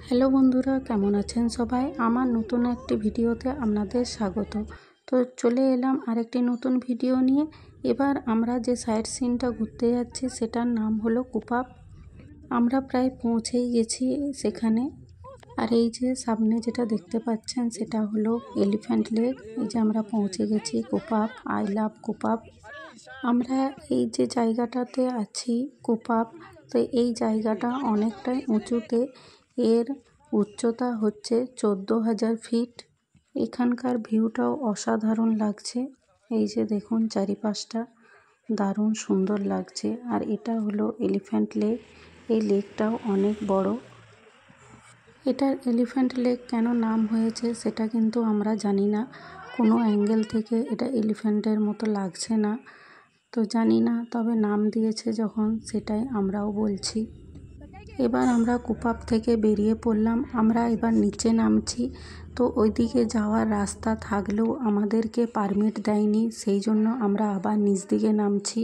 Hello বন্ধুরা, কেমন আছেন সবাই? আমার নতুন একটি ভিডিওতে আপনাদের স্বাগত। তো চলে এলাম আরেকটি নতুন ভিডিও নিয়ে। এবার আমরা যে সাইট সিনটা ঘুরতে যাচ্ছি সেটার নাম হলো কুপাপ। আমরা প্রায় পৌঁছেই গেছি সেখানে। আর এই যে সামনে যেটা দেখতে পাচ্ছেন সেটা হলো এলিফ্যান্ট লেক। এই যে আমরা পৌঁছে গেছি কুপাপ। I love Kupup. আমরা এই যে জায়গাটাতে আছি কুপাপ, তো এই জায়গাটা অনেকটাই উঁচুতে। এর উচ্চতা হচ্ছে 14,000 ফিট। এখানকার ভিউটাও অসাধারণ লাগছে। এই যে দেখুন চারিপাশটা দারুণ সুন্দর লাগছে। আর এটা হলো এলিফ্যান্ট লেক। এই লেকটাও অনেক বড়। এটার এলিফ্যান্ট লেক কেন নাম হয়েছে সেটা কিন্তু আমরা জানি না। কোনো অ্যাঙ্গেল থেকে এটা এলিফ্যান্টের মতো লাগছে না, তো জানি না, তবে নাম দিয়েছে যখন সেটাই আমরাও বলছি। এবার আমরা কুপাপ থেকে বেরিয়ে পড়লাম। আমরা এবার নিচে নামছি। তো ওইদিকে যাওয়ার রাস্তা থাকলেও আমাদেরকে পারমিট দেয়নি, সেই জন্য আমরা আবার নিচ দিকে নামছি।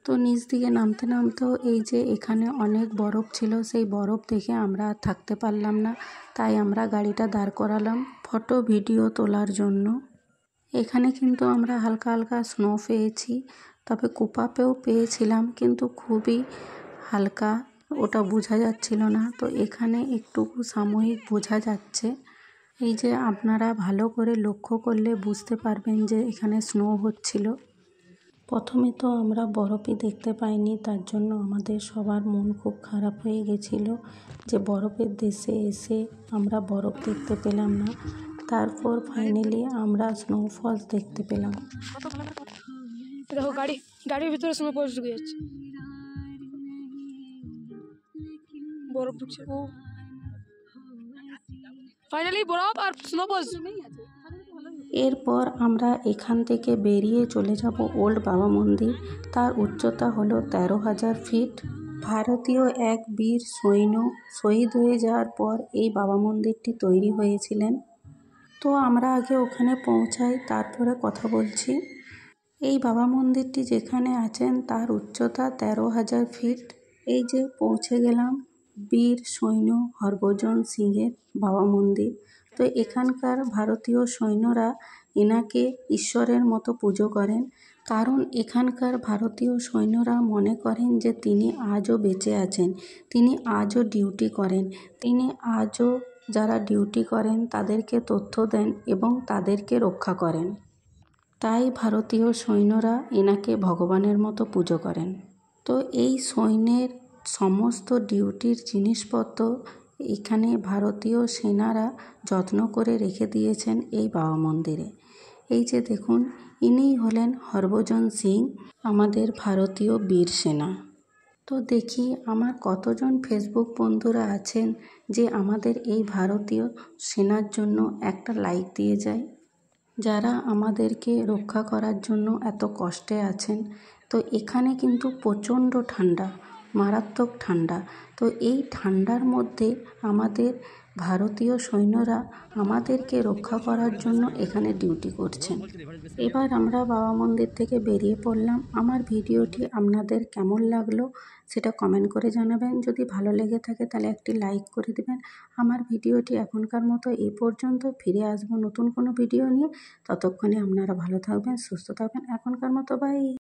তো নিচ দিকে নামতে নামতেও এই যে এখানে অনেক বরফ ছিল, সেই বরফ দেখে আমরা আর থাকতে পারলাম না, তাই আমরা গাড়িটা দাঁড় করালাম ফটো ভিডিও তোলার জন্য। এখানে কিন্তু আমরা হালকা হালকা স্নো পেয়েছি, তবে কুপাপেও পেয়েছিলাম কিন্তু খুবই হালকা, ওটা বোঝা যাচ্ছিল না। তো এখানে একটুকু সাময়িক বোঝা যাচ্ছে। এই যে আপনারা ভালো করে লক্ষ্য করলে বুঝতে পারবেন যে এখানে স্নো হচ্ছিল। প্রথমে তো আমরা বরফই দেখতে পাইনি, তার জন্য আমাদের সবার মন খুব খারাপ হয়ে গেছিল যে বরফের দেশে এসে আমরা বরফ দেখতে পেলাম না। তারপর ফাইনালি আমরা স্নোফলস দেখতে পেলাম। দেখো গাড়ির ভিতরে স্নোফলস ঢুকে যাচ্ছে, বরফ ঢুকছে। ও ফাইনালি বরফ আর স্নোফলস। এরপর আমরা এখান থেকে বেরিয়ে চলে যাব ওল্ড বাবা মন্দির। তার উচ্চতা হলো 13,000 ফিট। ভারতীয় এক বীর সৈন্য শহীদ হয়ে যাওয়ার পর এই বাবা মন্দিরটি তৈরি হয়েছিলেন। তো আমরা আগে ওখানে পৌঁছাই, তারপরে কথা বলছি। এই বাবা মন্দিরটি যেখানে আছেন তার উচ্চতা 13,000 ফিট। এই যে পৌঁছে গেলাম বীর সৈন্য হরভজন সিংয়ের বাবা মন্দির। তো এখানকার ভারতীয় সৈন্যরা এনাকে ঈশ্বরের মতো পুজো করেন, কারণ এখানকার ভারতীয় সৈন্যরা মনে করেন যে তিনি আজও বেঁচে আছেন, তিনি আজও ডিউটি করেন, তিনি আজও যারা ডিউটি করেন তাদেরকে তথ্য দেন এবং তাদেরকে রক্ষা করেন। তাই ভারতীয় সৈন্যরা এনাকে ভগবানের মতো পুজো করেন। তো এই সৈন্যের সমস্ত ডিউটির জিনিসপত্র এখানে ভারতীয় সেনারা যত্ন করে রেখে দিয়েছেন এই বাবা মন্দিরে। এই যে দেখুন, ইনিই হলেন হরভজন সিং, আমাদের ভারতীয় বীর সেনা। তো দেখি আমার কতজন ফেসবুক বন্ধুরা আছেন যে আমাদের এই ভারতীয় সেনার জন্য একটা লাইক দিয়ে যায়, যারা আমাদেরকে রক্ষা করার জন্য এত কষ্টে আছেন। তো এখানে কিন্তু প্রচণ্ড ঠান্ডা, মারাত্মক ঠান্ডা। তো এই ঠান্ডার মধ্যে আমাদের ভারতীয় সৈন্যরা আমাদেরকে রক্ষা করার জন্য এখানে ডিউটি করছেন। এবার আমরা বাবা মন্দির থেকে বেরিয়ে পড়লাম। আমার ভিডিওটি আপনাদের কেমন লাগলো সেটা কমেন্ট করে জানাবেন। যদি ভালো লেগে থাকে তাহলে একটি লাইক করে দেবেন। আমার ভিডিওটি এখনকার মতো এই পর্যন্ত। ফিরে আসবো নতুন কোনো ভিডিও নিয়ে। ততক্ষণে আপনারা ভালো থাকবেন, সুস্থ থাকবেন। এখনকার মতো বাই।